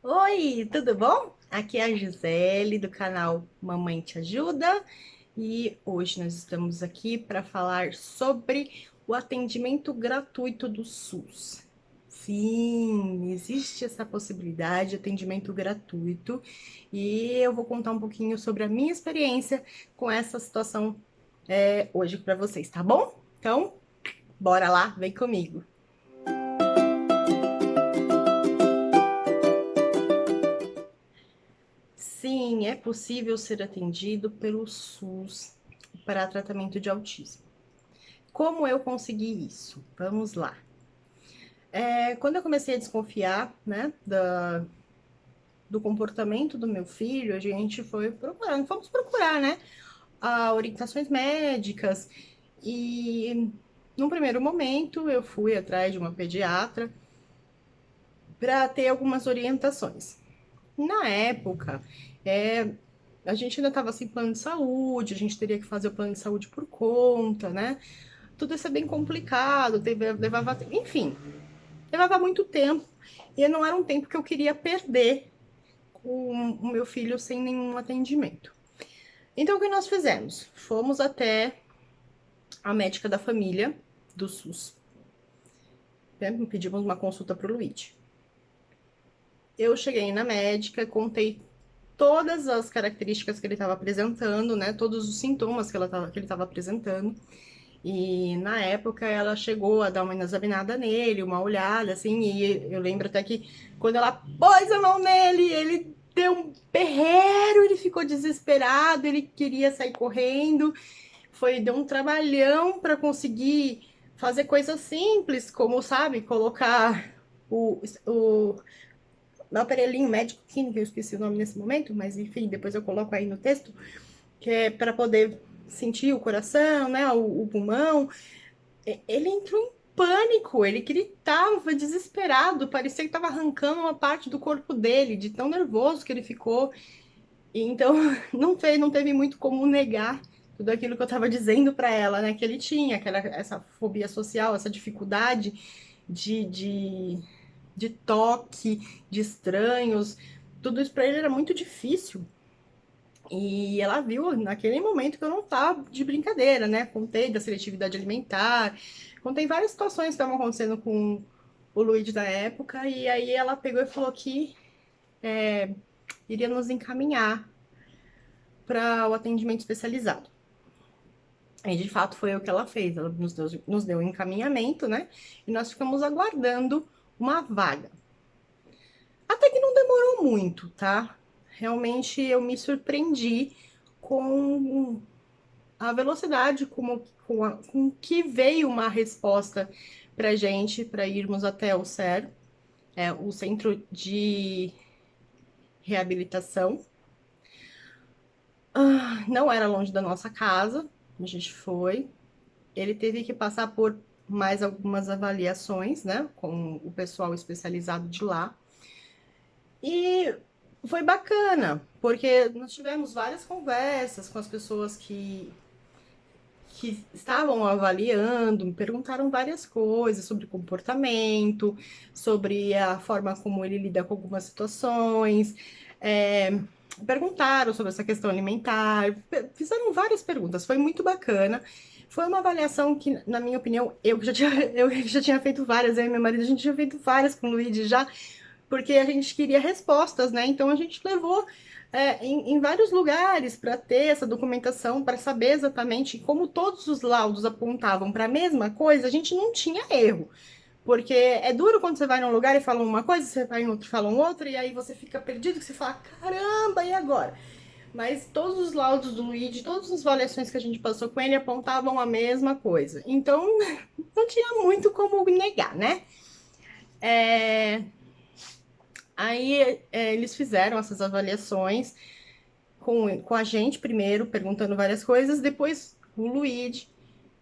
Oi, tudo bom? Aqui é a Gisele do canal Mamãe Te Ajuda e hoje nós estamos aqui para falar sobre o atendimento gratuito do SUS. Sim, existe essa possibilidade de atendimento gratuito e eu vou contar um pouquinho sobre a minha experiência com essa situação hoje para vocês, tá bom? Então, bora lá, vem comigo. Sim, é possível ser atendido pelo SUS para tratamento de autismo. Como eu consegui isso? Vamos lá. Quando eu comecei a desconfiar, né, do comportamento do meu filho, a gente foi procurando, fomos procurar, né, orientações médicas e, num primeiro momento, eu fui atrás de uma pediatra para ter algumas orientações. Na época, é, a gente ainda estava sem plano de saúde, a gente teria que fazer o plano de saúde por conta, né? Tudo isso é bem complicado, levava, enfim, levava muito tempo. E não era um tempo que eu queria perder com o meu filho sem nenhum atendimento. Então, o que nós fizemos? Fomos até a médica da família do SUS, né? Pedimos uma consulta para o Luigi. Eu cheguei na médica, contei todas as características que ele estava apresentando, né? Todos os sintomas que ele estava apresentando. E na época ela chegou a dar uma examinada nele, uma olhada, assim, e eu lembro até que quando ela pôs a mão nele, ele deu um berreiro, ele ficou desesperado, ele queria sair correndo. Deu um trabalhão para conseguir fazer coisas simples, como, sabe, colocar o meu aparelhinho médico químico, eu esqueci o nome nesse momento, mas enfim, depois eu coloco aí no texto, que é para poder sentir o coração, né, o pulmão. Ele entrou em pânico, ele gritava desesperado, parecia que estava arrancando uma parte do corpo dele, de tão nervoso que ele ficou. E então não teve muito como negar tudo aquilo que eu estava dizendo para ela, né, que ele tinha, essa fobia social, essa dificuldade de, de, de toque, de estranhos. Tudo isso para ele era muito difícil. E ela viu naquele momento que eu não estava de brincadeira, né? Contei da seletividade alimentar, contei várias situações que estavam acontecendo com o Luigi da época, e aí ela pegou e falou que iria nos encaminhar para o atendimento especializado. E de fato foi o que ela fez, ela nos deu um encaminhamento, né? E nós ficamos aguardando uma vaga. Até que não demorou muito, tá? Realmente eu me surpreendi com a velocidade com que veio uma resposta para gente, para irmos até o CER, o Centro de Reabilitação. Não era longe da nossa casa, a gente foi. Ele teve que passar por mais algumas avaliações, né, com o pessoal especializado de lá. E foi bacana, porque nós tivemos várias conversas com as pessoas que estavam avaliando, me perguntaram várias coisas sobre comportamento, sobre a forma como ele lida com algumas situações, é, perguntaram sobre essa questão alimentar, fizeram várias perguntas, foi muito bacana. Foi uma avaliação que, na minha opinião, eu já tinha feito várias, eu e meu marido, a gente tinha feito várias com o Luigi já, porque a gente queria respostas, né? Então a gente levou em vários lugares para ter essa documentação, para saber exatamente como todos os laudos apontavam para a mesma coisa, a gente não tinha erro. Porque é duro quando você vai num lugar e fala uma coisa, você vai em outro e fala outra, e aí você fica perdido, que você fala, caramba, e agora? Mas todos os laudos do Luigi, todas as avaliações que a gente passou com ele apontavam a mesma coisa. Então, não tinha muito como negar, né? É, Aí eles fizeram essas avaliações com a gente primeiro, perguntando várias coisas, depois o Luigi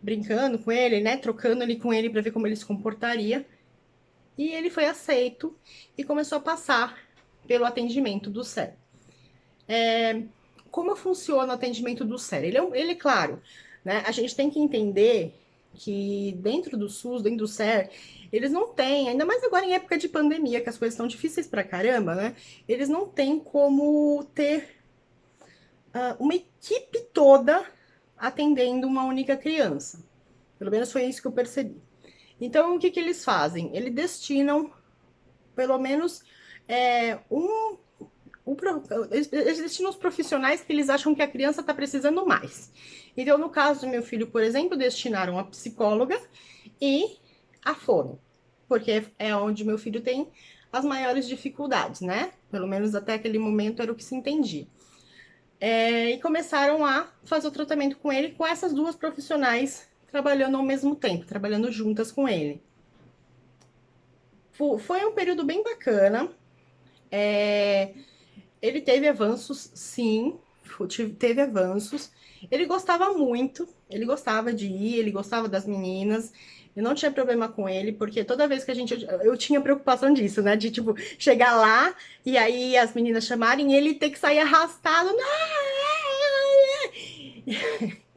brincando com ele, né, trocando ali com ele para ver como ele se comportaria. E ele foi aceito e começou a passar pelo atendimento do SER. Como funciona o atendimento do SER? Ele, claro, né, a gente tem que entender que dentro do SUS, dentro do SER, eles não têm, ainda mais agora em época de pandemia, que as coisas estão difíceis pra caramba, né? Eles não têm como ter uma equipe toda atendendo uma única criança. Pelo menos foi isso que eu percebi. Então, o que, que eles fazem? Eles destinam pelo menos um. Eles destinam os profissionais que eles acham que a criança está precisando mais. Então, no caso do meu filho, por exemplo, destinaram a psicóloga e a fono, porque é onde meu filho tem as maiores dificuldades, né? Pelo menos até aquele momento era o que se entendia. E começaram a fazer o tratamento com ele com essas duas profissionais trabalhando ao mesmo tempo, trabalhando juntas com ele. Foi um período bem bacana. Ele teve avanços, sim, teve avanços. Ele gostava muito, ele gostava de ir, ele gostava das meninas. Eu não tinha problema com ele, porque toda vez que eu tinha preocupação disso, né? De, tipo, chegar lá e aí as meninas chamarem ele ter que sair arrastado.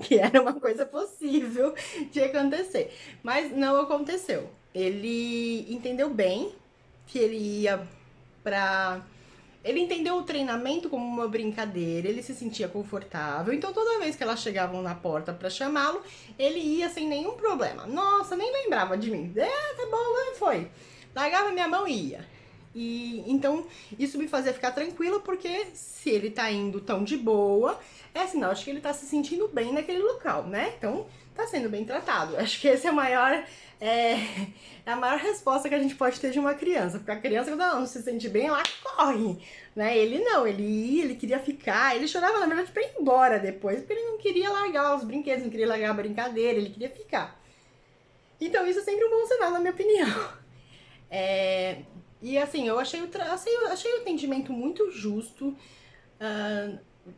Que era uma coisa possível de acontecer. Mas não aconteceu. Ele entendeu bem que ele ia pra. Ele entendeu o treinamento como uma brincadeira, ele se sentia confortável, então toda vez que elas chegavam na porta para chamá-lo, ele ia sem nenhum problema. Nossa, nem lembrava de mim. Tá bom, foi. Largava minha mão e ia. E então isso me fazia ficar tranquila, porque se ele tá indo tão de boa, é sinal de que ele tá se sentindo bem naquele local, né? Então tá sendo bem tratado. Acho que esse é a maior resposta que a gente pode ter de uma criança, porque a criança, quando ela não se sente bem, ela corre, né? Ele não, ele ia, ele queria ficar, ele chorava, na verdade, pra ir embora depois, porque ele não queria largar os brinquedos, não queria largar a brincadeira, ele queria ficar. Então isso é sempre um bom sinal, na minha opinião. E assim, eu achei o atendimento muito justo.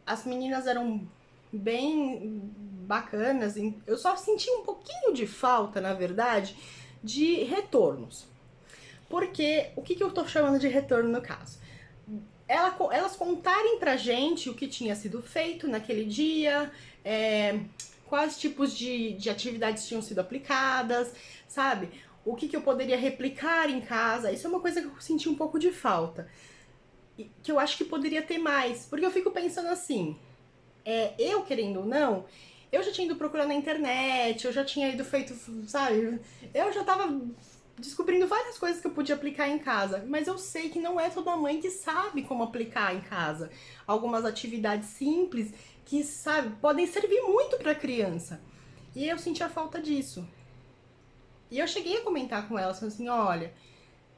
As meninas eram bem bacanas. Eu só senti um pouquinho de falta, na verdade, de retornos. Porque o que eu tô chamando de retorno no caso? Elas contarem pra gente o que tinha sido feito naquele dia, quais tipos de atividades tinham sido aplicadas, sabe? O que eu poderia replicar em casa. Isso é uma coisa que eu senti um pouco de falta. Que eu acho que poderia ter mais. Porque eu fico pensando assim, eu querendo ou não, eu já tinha ido procurar na internet, eu já tinha ido feito, sabe? Eu já tava descobrindo várias coisas que eu podia aplicar em casa, mas eu sei que não é toda mãe que sabe como aplicar em casa. Algumas atividades simples que, sabe, podem servir muito para criança. E eu senti a falta disso. E eu cheguei a comentar com ela assim, olha,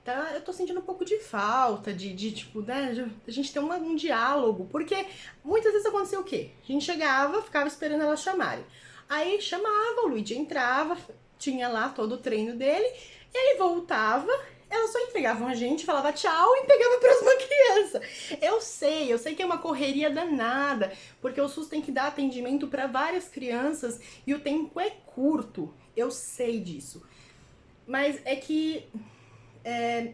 tá, eu tô sentindo um pouco de falta de tipo, né, de a gente ter um diálogo, porque muitas vezes acontecia o quê? A gente chegava, ficava esperando elas chamarem. Aí chamava, o Luigi entrava, tinha lá todo o treino dele, ele voltava, elas só entregavam a gente, falava tchau e pegava a próxima criança. Eu sei que é uma correria danada, porque o SUS tem que dar atendimento para várias crianças e o tempo é curto, eu sei disso. Mas é que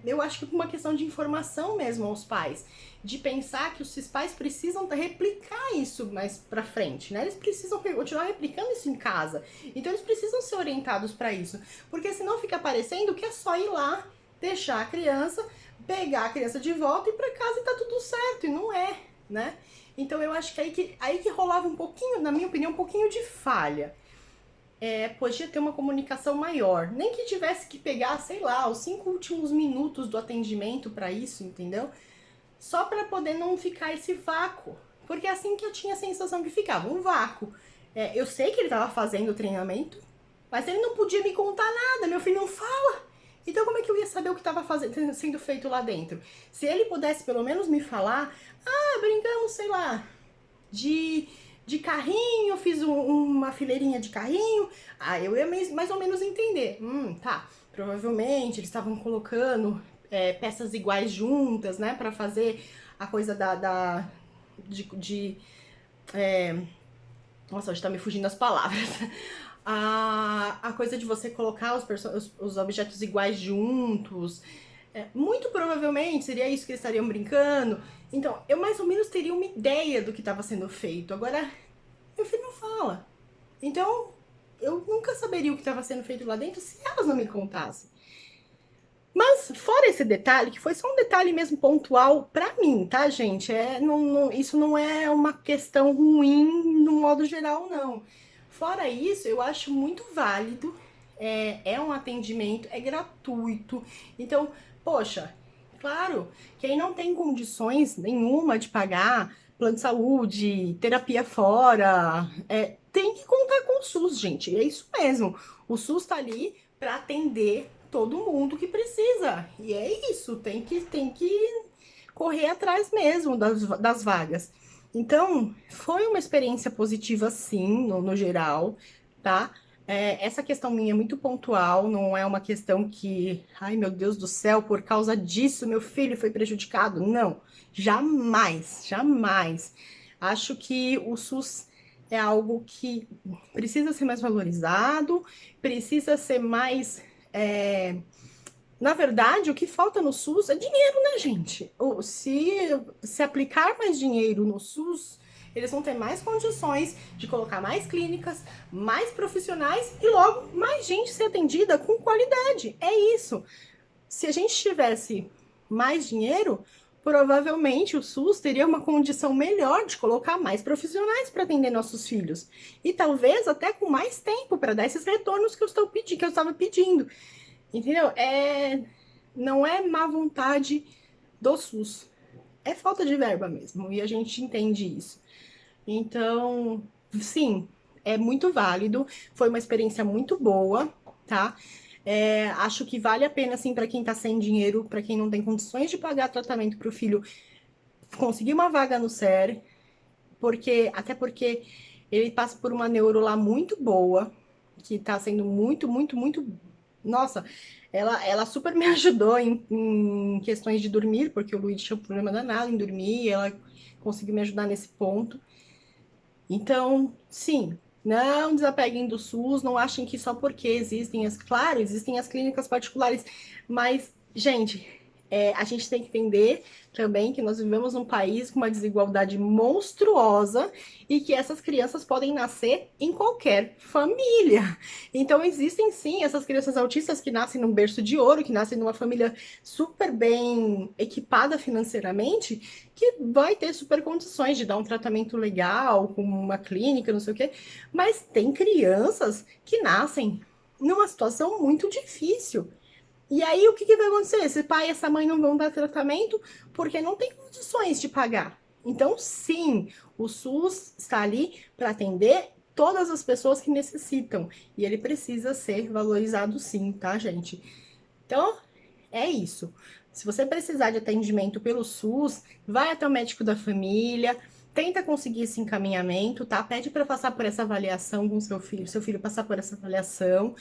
eu acho que por uma questão de informação mesmo aos pais, de pensar que os pais precisam replicar isso mais pra frente, né? Eles precisam continuar replicando isso em casa. Então eles precisam ser orientados para isso, porque senão fica parecendo que é só ir lá, deixar a criança, pegar a criança de volta e ir pra casa e tá tudo certo, e não é, né? Então eu acho que aí que rolava um pouquinho, na minha opinião, um pouquinho de falha. Podia ter uma comunicação maior. Nem que tivesse que pegar, sei lá, os 5 últimos minutos do atendimento para isso, entendeu? Só para poder não ficar esse vácuo. Porque é assim que eu tinha a sensação que ficava, um vácuo. Eu sei que ele estava fazendo o treinamento, mas ele não podia me contar nada, meu filho não fala. Então como é que eu ia saber o que estava sendo feito lá dentro? Se ele pudesse pelo menos me falar, brincamos, sei lá, de carrinho, fiz uma fileirinha de carrinho, eu ia mais ou menos entender. Tá, provavelmente eles estavam colocando peças iguais juntas, né, pra fazer a coisa nossa, hoje tá me fugindo as palavras. A coisa de você colocar os objetos iguais juntos. Muito provavelmente seria isso que eles estariam brincando. Então, eu mais ou menos teria uma ideia do que estava sendo feito. Agora, meu filho não fala. Então, eu nunca saberia o que estava sendo feito lá dentro se elas não me contassem. Mas, fora esse detalhe, que foi só um detalhe mesmo pontual pra mim, tá, gente? Isso não é uma questão ruim no modo geral, não. Fora isso, eu acho muito válido, é um atendimento, é gratuito. Então, poxa, claro, quem não tem condições nenhuma de pagar plano de saúde, terapia fora, tem que contar com o SUS, gente. É isso mesmo. O SUS tá ali para atender todo mundo que precisa. E é isso, tem que correr atrás mesmo das vagas. Então, foi uma experiência positiva, sim, no geral, tá? Essa questão minha é muito pontual, não é uma questão que, ai meu Deus do céu, por causa disso meu filho foi prejudicado. Não, jamais, jamais. Acho que o SUS é algo que precisa ser mais valorizado, precisa ser mais. Na verdade, o que falta no SUS é dinheiro, né, gente? Se aplicar mais dinheiro no SUS, eles vão ter mais condições de colocar mais clínicas, mais profissionais e logo mais gente ser atendida com qualidade. É isso. Se a gente tivesse mais dinheiro, provavelmente o SUS teria uma condição melhor de colocar mais profissionais para atender nossos filhos. E talvez até com mais tempo para dar esses retornos que eu estava pedindo. Entendeu? Não é má vontade do SUS. É falta de verba mesmo. E a gente entende isso. Então, sim, é muito válido. Foi uma experiência muito boa, tá? Acho que vale a pena, assim, para quem tá sem dinheiro, para quem não tem condições de pagar tratamento pro filho, conseguir uma vaga no SER, até porque ele passa por uma neuro lá muito boa, que tá sendo muito, muito, muito. Nossa, ela super me ajudou em questões de dormir, porque o Luiz tinha um problema danado em dormir, e ela conseguiu me ajudar nesse ponto. Então, sim, não desapeguem do SUS, não achem que só porque claro, existem as clínicas particulares, mas, gente, a gente tem que entender também que nós vivemos num país com uma desigualdade monstruosa e que essas crianças podem nascer em qualquer família. Então, existem sim essas crianças autistas que nascem num berço de ouro, que nascem numa família super bem equipada financeiramente, que vai ter super condições de dar um tratamento legal, com uma clínica, não sei o quê. Mas tem crianças que nascem numa situação muito difícil. E aí, o que vai acontecer? Esse pai e essa mãe não vão dar tratamento porque não tem condições de pagar. Então, sim, o SUS está ali para atender todas as pessoas que necessitam. E ele precisa ser valorizado sim, tá, gente? Então, é isso. Se você precisar de atendimento pelo SUS, vai até o médico da família, tenta conseguir esse encaminhamento, tá? Pede para passar por essa avaliação com seu filho passar por essa avaliação.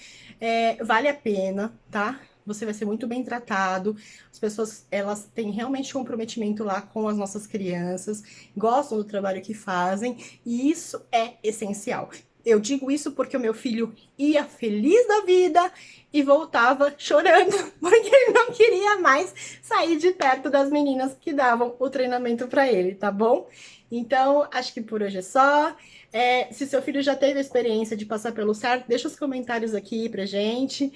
Vale a pena, tá? Você vai ser muito bem tratado. As pessoas, elas têm realmente comprometimento lá com as nossas crianças, gostam do trabalho que fazem, e isso é essencial. Eu digo isso porque o meu filho ia feliz da vida e voltava chorando, porque ele não queria mais sair de perto das meninas que davam o treinamento para ele, tá bom? Então, acho que por hoje é só. Se seu filho já teve a experiência de passar pelo SER, deixa os comentários aqui pra gente.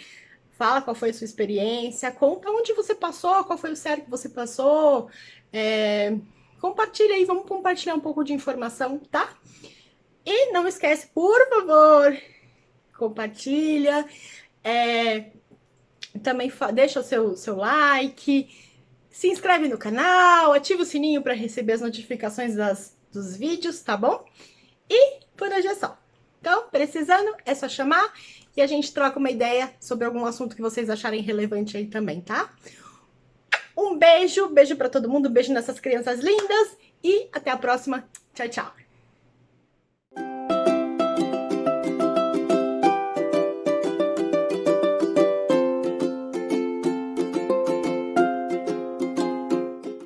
Fala qual foi a sua experiência, conta onde você passou, qual foi o SER que você passou. Compartilha aí, vamos compartilhar um pouco de informação, tá? E não esquece, por favor, compartilha. Também deixa o seu like, se inscreve no canal, ativa o sininho para receber as notificações dos vídeos, tá bom? E por hoje é só. Então, precisando, é só chamar e a gente troca uma ideia sobre algum assunto que vocês acharem relevante aí também, tá? Um beijo para todo mundo, beijo nessas crianças lindas e até a próxima. Tchau, tchau.